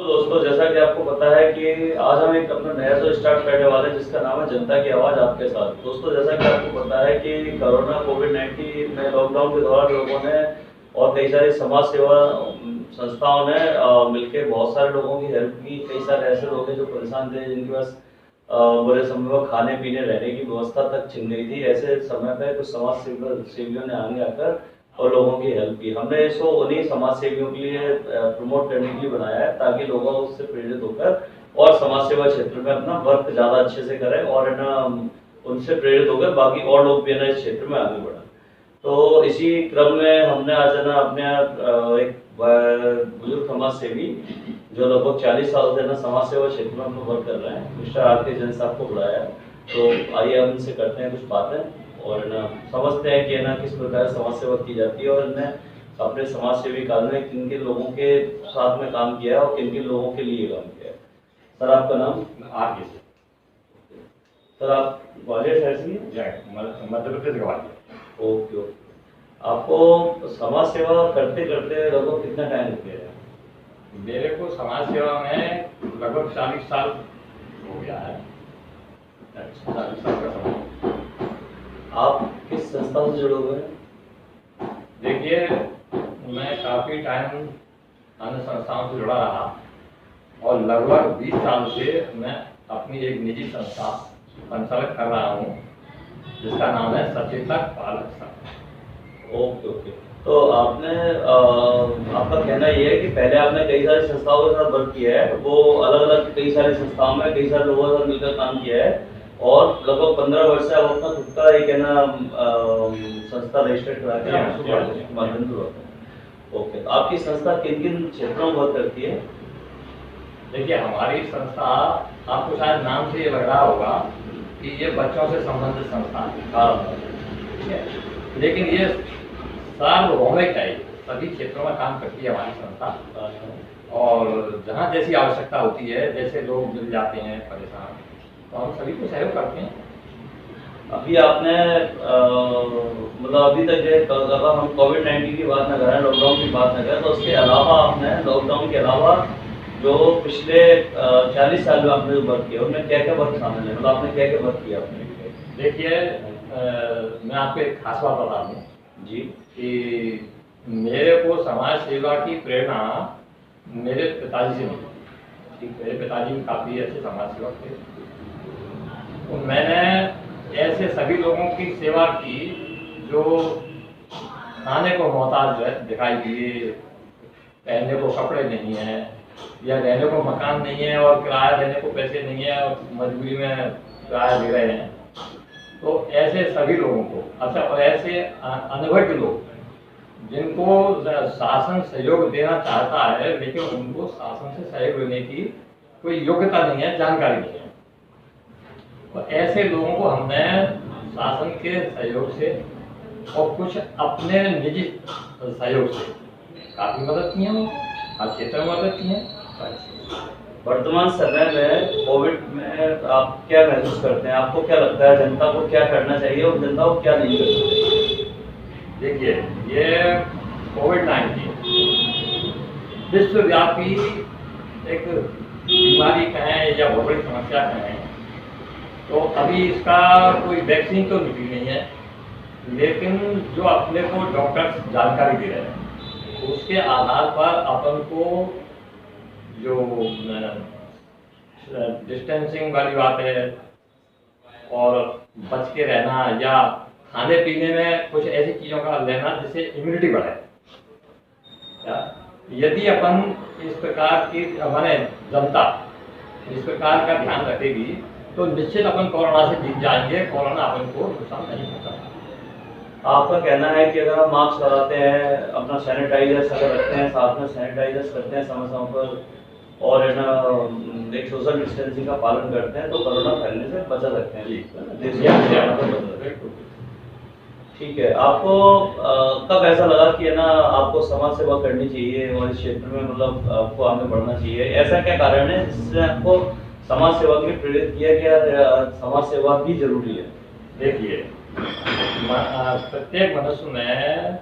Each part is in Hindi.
तो दोस्तों, जैसा कि आपको पता है कि आज हम एक अपना नया शो स्टार्ट करने वाले हैं जिसका नाम है जनता की आवाज़ आपके साथ। दोस्तों, जैसा कि आपको पता है कि कोरोना कोविड-19 में लॉकडाउन के दौरान लोगों ने और कई सारी समाज सेवा संस्थाओं ने मिलके बहुत सारे लोगों की हेल्प की। कई सारे ऐसे लोग हैं जो परेशान थे, जिनके पास बुरे समय में खाने पीने रहने की व्यवस्था तक छिन गई थी। ऐसे समय पे कुछ समाज सेवियों ने आगे आकर और लोगों की हेल्प की। हमने इसको उन्हीं समाज सेवियों के लिए प्रमोट करने के लिए बनाया है, ताकि लोग उससे प्रेरित होकर और समाज सेवा क्षेत्र में अपना वर्क ज़्यादा अच्छे से करें और है ना उनसे प्रेरित होकर बाकी और लोग भी है ना इस क्षेत्र में आगे बढ़ें। तो इसी क्रम में हमने आज है ना अपने एक बुजुर्ग समाज सेवी जो लगभग 40 साल से ना समाज सेवा क्षेत्र में अपना वर्क कर रहे हैं, मिस्टर आर के जैन साहब को बुलाया है। तो आइए हम इनसे करते हैं कुछ बातें और ना समझते हैं कि है ना किस प्रकार समाज सेवा की जाती है और इन्हें अपने समाज सेवी काल में किन किन लोगों के साथ में काम किया है और किन किन लोगों के लिए काम किया है। सर, आपका नाम? आर के। सर, आप ग्वालियर शहर से हैं? मध्य प्रदेश ग्वालियर। Okay okay. आपको समाज सेवा करते करते लगभग कितना टाइम हो गया है? मेरे को समाज सेवा में लगभग 40 साल हो गया है। 40 साल का समय। आप किस संस्था से जुड़े हुए हैं? देखिए, मैं काफ़ी टाइम अन्य संस्थाओं से जुड़ा रहा और लगभग 20 साल से मैं अपनी एक निजी संस्था संचालित कर रहा हूँ, जिसका नाम है सचेतक पालक संघ। Okay okay. तो आपने आपका कहना ये है कि पहले आपने कई सारी संस्थाओं के साथ वर्क किया है, वो अलग अलग कई सारी संस्थाओं में कई सारे लोगों के साथ मिलकर काम किया है और लगभग 15 वर्ष से आप अपना खुद का एक है ना संस्था रजिस्टर्ड करा के माध्यम से होता है। ओके, तो आपकी संस्था किन किन क्षेत्रों में वर्क करती है? देखिए, हमारी संस्था, आपको शायद नाम से ये लग रहा होगा कि ये बच्चों से संबंधित संस्था है। हाँ, ठीक है, लेकिन ये सार्वभौमिक है, सभी क्षेत्रों में काम करती है हमारी संस्था। और जहाँ जैसी आवश्यकता होती है, जैसे लोग मिल जाते हैं परेशान, तो हम सभी को सहयोग करते हैं। अभी आपने मतलब अभी तक जो अगर हम कोविड-19 की बात न करें, लॉकडाउन की बात न करें, तो उसके अलावा आपने लॉकडाउन के अलावा जो पिछले 40 साल में आपने जो वर्क किया उनमें क्या क्या वर्क शामिल है? मतलब आपने क्या क्या वर्क किया आपने? देखिए, मैं आपको एक खास बात बता दूँ जी कि मेरे को समाज सेवा की प्रेरणा मेरे पिताजी से मिली। मेरे पिताजी भी काफ़ी अच्छे समाज सेवक थे, तो मैंने ऐसे सभी लोगों की सेवा की जो खाने को मोहताज दिखाई दिए, पहनने को कपड़े नहीं है या रहने को मकान नहीं है और किराया देने को पैसे नहीं है और मजबूरी में किराया दे रहे हैं। तो ऐसे सभी लोगों को, अच्छा, और ऐसे अनभिज्ञ लोग जिनको शासन सहयोग देना चाहता है लेकिन उनको शासन से सहयोग लेने की कोई योग्यता नहीं है, जानकारी नहीं है, तो ऐसे लोगों को हमने शासन के सहयोग से और कुछ अपने निजी सहयोग से काफ़ी मदद की है, हर क्षेत्र में मदद की है। वर्तमान समय में कोविड में आप क्या महसूस करते हैं? आपको क्या लगता है जनता को क्या करना चाहिए और जनता को क्या नहीं करना चाहिए? देखिए, ये कोविड-19 विश्वव्यापी एक बीमारी कहें या बहुत बड़ी समस्या कहें, तो अभी इसका कोई वैक्सीन तो निकली नहीं है, लेकिन जो अपने को डॉक्टर्स जानकारी दे रहे हैं उसके आधार पर अपन को जो डिस्टेंसिंग वाली बात है और बच के रहना या खाने पीने में कुछ ऐसी चीज़ों का लेना जिससे इम्यूनिटी बढ़े, यदि अपन इस प्रकार की हमारे जनता इस प्रकार का ध्यान रखेगी तो निश्चित अपन कोरोना से जीत जाएंगे। कोरोना अपन को नुकसान नहीं होता। आपका कहना है कि अगर हम मास्क लगाते हैं, अपना सैनिटाइजर्स अगर रखते हैं, साथ में सैनिटाइजर्स करते हैं समय समय पर और है ना एक सोशल डिस्टेंसिंग का पालन करते हैं, तो कोरोना फैलने से बचा सकते हैं। ठीक है, आपको कब ऐसा लगा कि है ना आपको समाज सेवा करनी चाहिए और इस क्षेत्र में मतलब आपको आगे बढ़ना चाहिए? ऐसा क्या कारण है जिसने आपको समाज सेवा के लिए प्रेरित किया कि यार समाज सेवा भी जरूरी है? देखिए, प्रत्येक मनुष्य में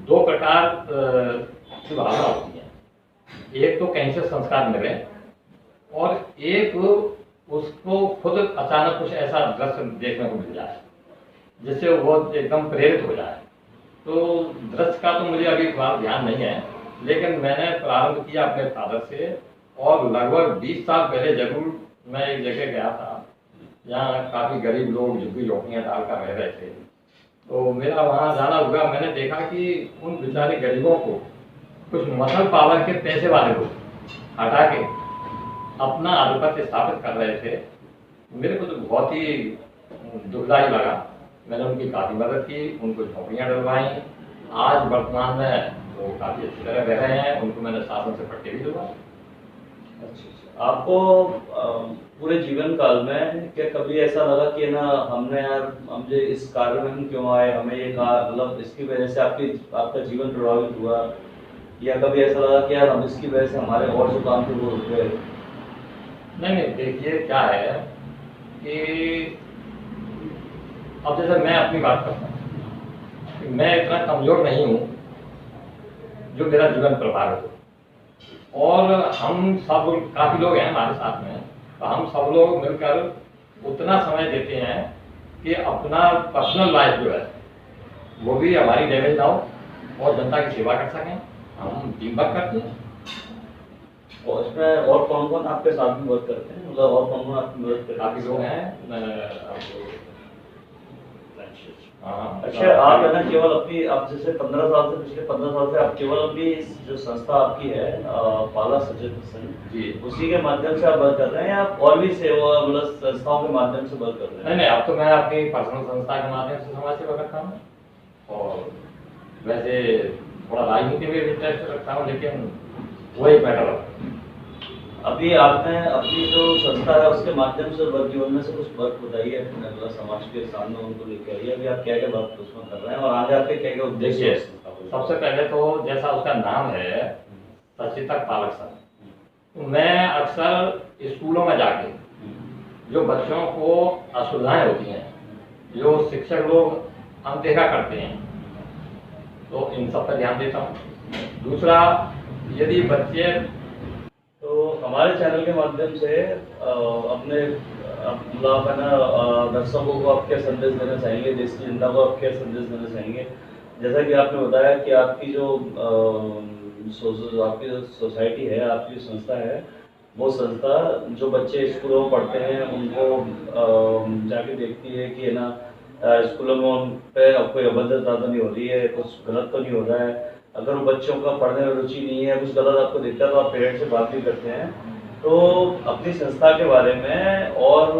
दो प्रकार की भावना होती है। एक तो कहीं से संस्कार मिले और एक उसको खुद अचानक कुछ ऐसा दृश्य देखने को मिल जाए जिससे वो एकदम प्रेरित हो जाए। तो दृश्य का तो मुझे अभी फिलहाल ध्यान नहीं है, लेकिन मैंने प्रारंभ किया अपने फादर से, और लगभग 20 साल पहले जरूर मैं एक जगह गया था जहाँ काफ़ी गरीब लोग झुग्गी झोंपड़ियाँ डालकर रह रहे थे। तो मेरा वहाँ जाना हुआ। मैंने देखा कि उन बेचारे गरीबों को कुछ मसल पावर के पैसे वाले लोग हटा के अपना आधिपत्य स्थापित कर रहे थे। मेरे को तो बहुत ही दुखदायी लगा। मैंने उनकी काफ़ी मदद की, उनको झोंपड़ियाँ डलवाई। आज वर्तमान में वो काफ़ी अच्छी तरह रह रहे हैं। उनको मैंने शासन से पट्टे भी दिलवाए। अच्छा, आपको पूरे जीवन काल में क्या कभी ऐसा लगा कि ना हमने यार हमने इस कार्य में हम क्यों आए, हमें ये मतलब इसकी वजह से आपका जीवन प्रभावित हुआ, या कभी ऐसा लगा कि यार हम इसकी वजह से हमारे और जो काम थे वो रुक गए? नहीं, देखिए क्या है कि अब जैसे मैं अपनी बात करता हूँ कि मैं इतना कमजोर नहीं हूँ जो मेरा जीवन प्रभावित हो। और हम सब काफ़ी लोग हैं हमारे साथ में, तो हम सब लोग मिलकर उतना समय देते हैं कि अपना पर्सनल लाइफ जो है वो भी हमारी डैमेज ना हो और जनता की सेवा कर सकें। हम टीम वर्क करते हैं। और इसमें और कौन कौन आपके साथ में वर्क करते हैं, मतलब और कौन कौन आपकी मदद करते हैं? काफ़ी लोग हैं। अच्छा, आप है ना केवल अपनी, आप जैसे 15 साल से, पिछले 15 साल से आप केवल अपनी जो संस्था आपकी है पाला सचेत संघ जी, उसी के माध्यम से आप वर्क कर रहे हैं, या और भी सेवा मतलब संस्थाओं के माध्यम से वर्क कर रहे हैं? नहीं, अब तो मैं अपनी पर्सनल संस्था के माध्यम से समाज सेवा करता हूँ, और वैसे थोड़ा राजनीति में भी इंटरेस्ट रखता हूँ, लेकिन वो एक मैटर है। अभी आपने अपनी जो संस्था है उसके माध्यम से वर्क जीवन में से कुछ वर्क बताइए अपने मतलब समाज के सामने उनको लेकर आइए। अभी आप क्या क्या वर्क उसमें कर रहे हैं और आगे आपके क्या क्या उद्देश्य देखिए, हैं? सबसे पहले तो जैसा उसका नाम है सचेतक पालक संघ, तो मैं अक्सर स्कूलों में जाके जो बच्चों को असुविधाएं होती हैं, जो शिक्षक लोग अनदेखा करते हैं, तो इन सब पर ध्यान देता हूँ। दूसरा, यदि बच्चे, तो हमारे चैनल के माध्यम से अपने मतलब आप है ना दर्शकों को आप क्या संदेश देना चाहेंगे, देश की जनता को आप क्या संदेश देना चाहेंगे? जैसा कि आपने बताया कि आपकी जो आपकी जो सोसाइटी है, आपकी संस्था है, वो संस्था जो बच्चे स्कूलों में पढ़ते हैं उनको जाके देखती है कि है ना स्कूलों में उन पे कोई अभद्रता तो नहीं हो रही है, कुछ गलत तो नहीं हो रहा है। अगर वो बच्चों का पढ़ने में रुचि नहीं है, कुछ गलत आपको दिखता है, तो आप पेरेंट्स से बात भी करते हैं। तो अपनी संस्था के बारे में और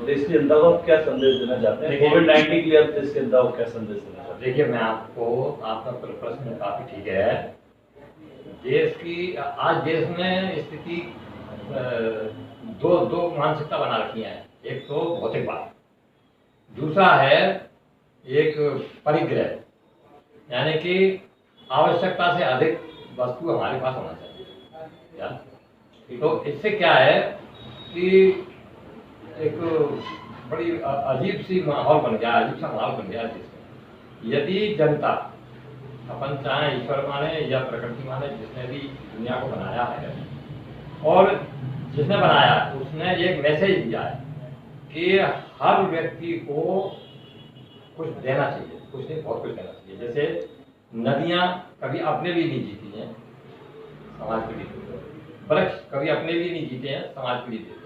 देश की जनता को आप क्या संदेश देना चाहते हैं? कोविड-19 के लिए आप देश की जनता को क्या संदेश देना चाहते हैं? देखिए, मैं आपका प्रश्न काफी ठीक है। देश की आज देश में स्थिति दो मानसिकता बना रखी है। एक तो भौतिकवाद, दूसरा है एक परिग्रह, यानी कि आवश्यकता से अधिक वस्तु हमारे पास होना चाहिए। तो इससे क्या है कि एक बड़ी अजीब सी माहौल बन गया, अजीब सा माहौल बन गया देश में। यदि जनता, अपन चाहे ईश्वर माने या प्रकृति माने, जिसने भी दुनिया को बनाया है और जिसने बनाया है उसने एक मैसेज दिया है कि हर व्यक्ति को कुछ देना चाहिए, कुछ नहीं बहुत कुछ देना चाहिए। जैसे नदियाँ कभी अपने लिए नहीं जीती हैं, समाज के लिए जीती हैं। वृक्ष कभी अपने लिए नहीं जीते हैं, समाज के लिए जीते हैं।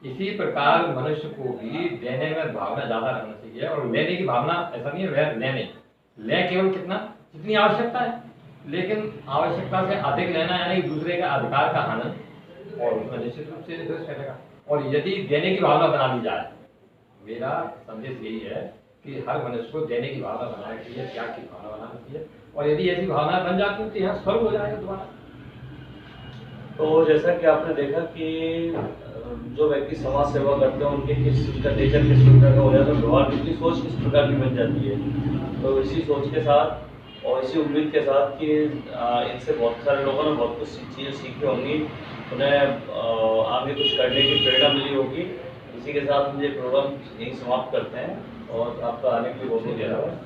इसी प्रकार मनुष्य को भी देने में भावना ज़्यादा रहना चाहिए, और लेने की भावना ऐसा नहीं है वह लें केवल कितना, जितनी आवश्यकता है, लेकिन आवश्यकता से अधिक लेना यानी दूसरे का अधिकार का हनन, और उसमें निश्चित रूप से द्वेष फैलेगा। और यदि देने की भावना बना ली जाए, मेरा संदेश यही है कि हर मनुष्य को देने की भावना बनानी चाहिए, त्याग की भावना बनानी चाहिए, और यदि ऐसी भावना बन जाती है तो यहाँ स्वर्ग हो जाएगा दोबारा। तो जैसा कि आपने देखा कि जो व्यक्ति समाज सेवा करते हैं उनके किस चीज़ का नेचर किस प्रकार का हो जाता है, व्यवहार उनकी सोच किस प्रकार की बन जाती है। तो इसी सोच के साथ और इसी उम्मीद के साथ कि इनसे बहुत सारे लोगों ने बहुत कुछ चीज़ें सीखी होंगी, उन्हें आगे कुछ करने की प्रेरणा मिली होगी। इसी के साथ हम ये प्रोग्राम यहीं समाप्त करते हैं, और आपका आने के लिए बहुत बहुत धन्यवाद।